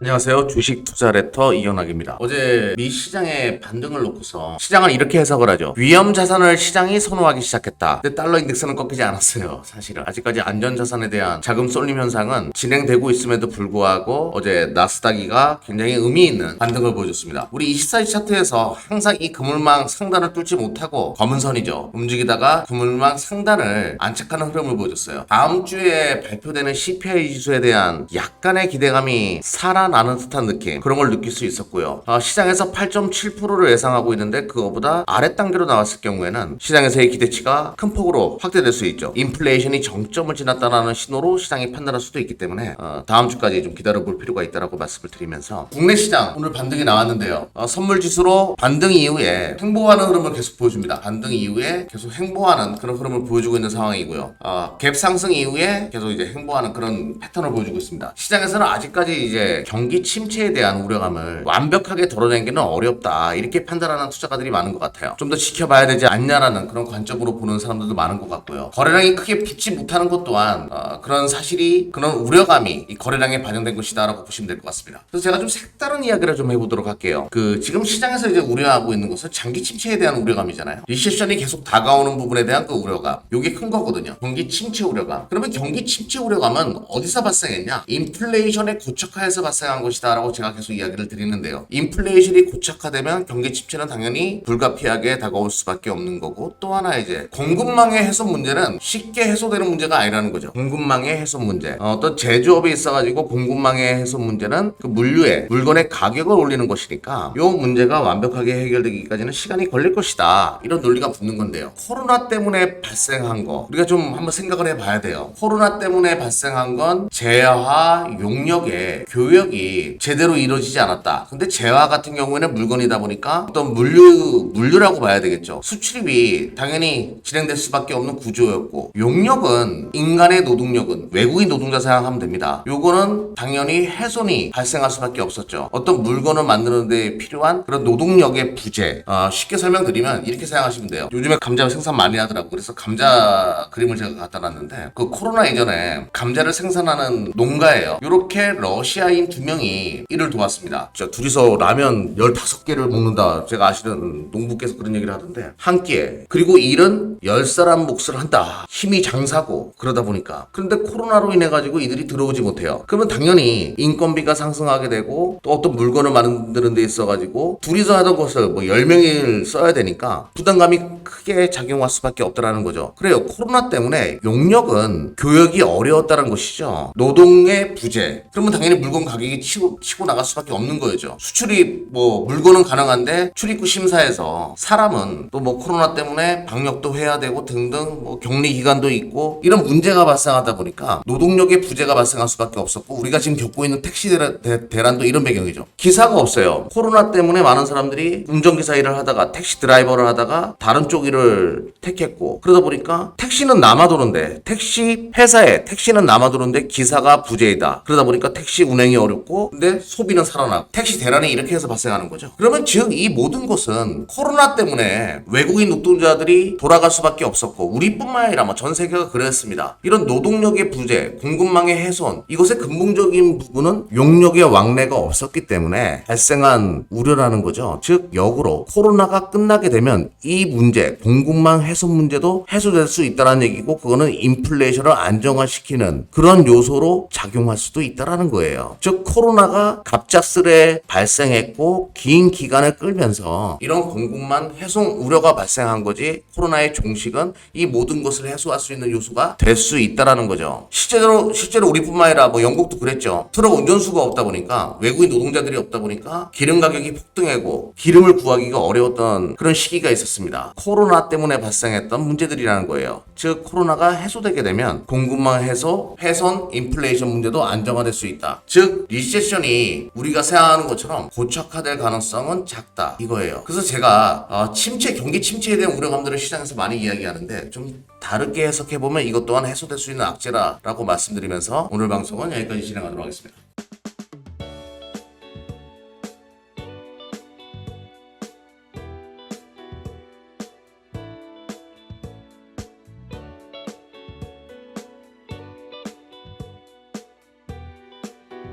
안녕하세요. 주식 투자 레터 이현학입니다. 어제 미 시장의 반등을 놓고서 시장은 이렇게 해석을 하죠. 위험 자산을 시장이 선호하기 시작했다. 근데 달러 인덱스는 꺾이지 않았어요. 사실은 아직까지 안전 자산에 대한 자금 쏠림 현상은 진행되고 있음에도 불구하고 어제 나스닥이가 굉장히 의미 있는 반등을 보여줬습니다. 우리 24시 차트에서 항상 이 그물망 상단을 뚫지 못하고 검은 선이죠. 움직이다가 그물망 상단을 안착하는 흐름을 보여줬어요. 다음 주에 발표되는 CPI 지수에 대한 약간의 기대감이 살아나는 듯한 느낌, 그런 걸 느낄 수 있었고요. 시장에서 8.7%를 예상하고 있는데 그거보다 아래 단계로 나왔을 경우에는 시장에서의 기대치가 큰 폭으로 확대될 수 있죠. 인플레이션이 정점을 지났다는 신호로 시장이 판단할 수도 있기 때문에 다음 주까지 좀 기다려볼 필요가 있다고 말씀을 드리면서, 국내 시장 오늘 반등이 나왔는데요. 선물 지수로 반등 이후에 횡보하는 흐름을 계속 보여줍니다. 반등 이후에 계속 횡보하는 그런 흐름을 보여주고 있는 상황이고요. 갭 상승 이후에 계속 이제 횡보하는 그런 패턴을 보여주고 있습니다. 시장에서는 아직까지 이제 경기 침체에 대한 우려감을 완벽하게 덜어내기는 어렵다, 이렇게 판단하는 투자가들이 많은 것 같아요. 좀 더 지켜봐야 되지 않냐라는 그런 관점으로 보는 사람들도 많은 것 같고요. 거래량이 크게 붙지 못하는 것 또한 그런 사실이, 그런 우려감이 이 거래량에 반영된 것이다라고 보시면 될 것 같습니다. 그래서 제가 좀 색다른 이야기를 좀 해보도록 할게요. 지금 시장에서 이제 우려하고 있는 것은 장기 침체에 대한 우려감이잖아요. 리세션이 계속 다가오는 부분에 대한 그 우려감, 이게 큰 거거든요. 경기 침체 우려감. 그러면 경기 침체 우려감은 어디서 발생했냐? 인플레이션의 고착화에서 발생한 것이다 라고 제가 계속 이야기를 드리는데요. 인플레이션이 고착화되면 경기 침체는 당연히 불가피하게 다가올 수밖에 없는 거고, 또 하나 이제 공급망의 해소 문제는 쉽게 해소되는 문제가 아니라는 거죠. 공급망의 해소 문제, 어떤 제조업에 있어가지고 공급망의 해소 문제는 그 물건의 가격을 올리는 것이니까 이 문제가 완벽하게 해결되기까지는 시간이 걸릴 것이다, 이런 논리가 붙는 건데요. 코로나 때문에 발생한 거 우리가 좀 한번 생각을 해봐야 돼요. 코로나 때문에 발생한 건 재화 용역의 교역이 제대로 이루어지지 않았다. 근데 재화 같은 경우에는 물건이다 보니까 어떤 물류라고 봐야 되겠죠. 수출입이 당연히 진행될 수밖에 없는 구조였고, 용역은 인간의 노동력은 외국인 노동자 생각하면 됩니다. 요거는 당연히 훼손이 발생할 수밖에 없었죠. 어떤 물건을 만드는 데 필요한 그런 노동력의 부재. 쉽게 설명드리면 이렇게 생각하시면 돼요. 요즘에 감자 생산 많이 하더라고. 그래서 감자 그림을 제가 갖다 놨는데, 그 코로나 이전에 감자를 생산하는 농가예요. 요렇게 러시아인 2명이 일을 도왔습니다. 진짜 둘이서 라면 15개를 먹는다, 제가 아시는 농부께서 그런 얘기를 하던데, 한 끼에. 그리고 일은 10사람 몫을 한다. 힘이 장사고 그러다 보니까. 그런데 코로나로 인해 가지고 이들이 들어오지 못해요. 그러면 당연히 인건비가 상승하게 되고, 또 어떤 물건을 만드는 데 있어 가지고 둘이서 하던 것을 뭐 10명을 써야 되니까 부담감이 크게 작용할 수밖에 없다라는 거죠. 그래요. 코로나 때문에 용역은 교역이 어려웠다는 것이죠. 노동의 부재. 그러면 당연히 물건 가격이 치고 나갈 수밖에 없는 거죠. 수출이 뭐 물건은 가능한데 출입국 심사에서 사람은 또 뭐 코로나 때문에 방역도 해야 되고 등등 뭐 격리 기간도 있고, 이런 문제가 발생하다 보니까 노동력의 부재가 발생할 수밖에 없었고, 우리가 지금 겪고 있는 택시 대란도 이런 배경이죠. 기사가 없어요. 코로나 때문에 많은 사람들이 운전기사 일을 하다가 택시 드라이버를 하다가 다른 쪽 일을 택했고, 그러다 보니까 택시는 남아도는데, 택시 회사에 택시는 남아도는데 기사가 부재이다. 그러다 보니까 택시 운행이 어렵고, 근데 소비는 살아나고, 택시 대란이 이렇게 해서 발생하는 거죠. 그러면 즉 이 모든 것은 코로나 때문에 외국인 노동자들이 돌아갈 수밖에 없었고, 우리뿐만 아니라 뭐 전 세계가 그랬습니다. 이런 노동력의 부재, 공급망의 훼손, 이것의 근본적인 부분은 용역의 왕래가 없었기 때문에 발생한 우려라는 거죠. 즉 역으로 코로나가 끝나게 되면 이 문제, 공급망 훼손 문제도 해소될 수 있다는 얘기고, 그거는 인플레이션을 안정화시키는 그런 요소로 작용할 수도 있다는 거예요. 즉 코로나가 갑작스레 발생했고 긴 기간을 끌면서 이런 공급망 훼손 우려가 발생한 거지, 코로나의 종식은 이 모든 것을 해소할 수 있는 요소가 될 수 있다는 거죠. 실제로 우리뿐만 아니라 뭐 영국도 그랬죠. 트럭 운전수가 없다 보니까, 외국인 노동자들이 없다 보니까 기름 가격이 폭등하고 기름을 구하기가 어려웠던 그런 시기가 있었습니다. 코로나 때문에 발생했던 문제들이라는 거예요. 즉 코로나가 해소되게 되면 공급망 해소, 훼손, 인플레이션 문제도 안정화될 수 있다. 즉 리세션이 우리가 생각하는 것처럼 고착화될 가능성은 작다, 이거예요. 그래서 제가 경기 침체에 대한 우려감들을 시장에서 많이 이야기하는데, 좀 다르게 해석해보면 이것 또한 해소될 수 있는 악재라고 말씀드리면서 오늘 방송은 여기까지 진행하도록 하겠습니다.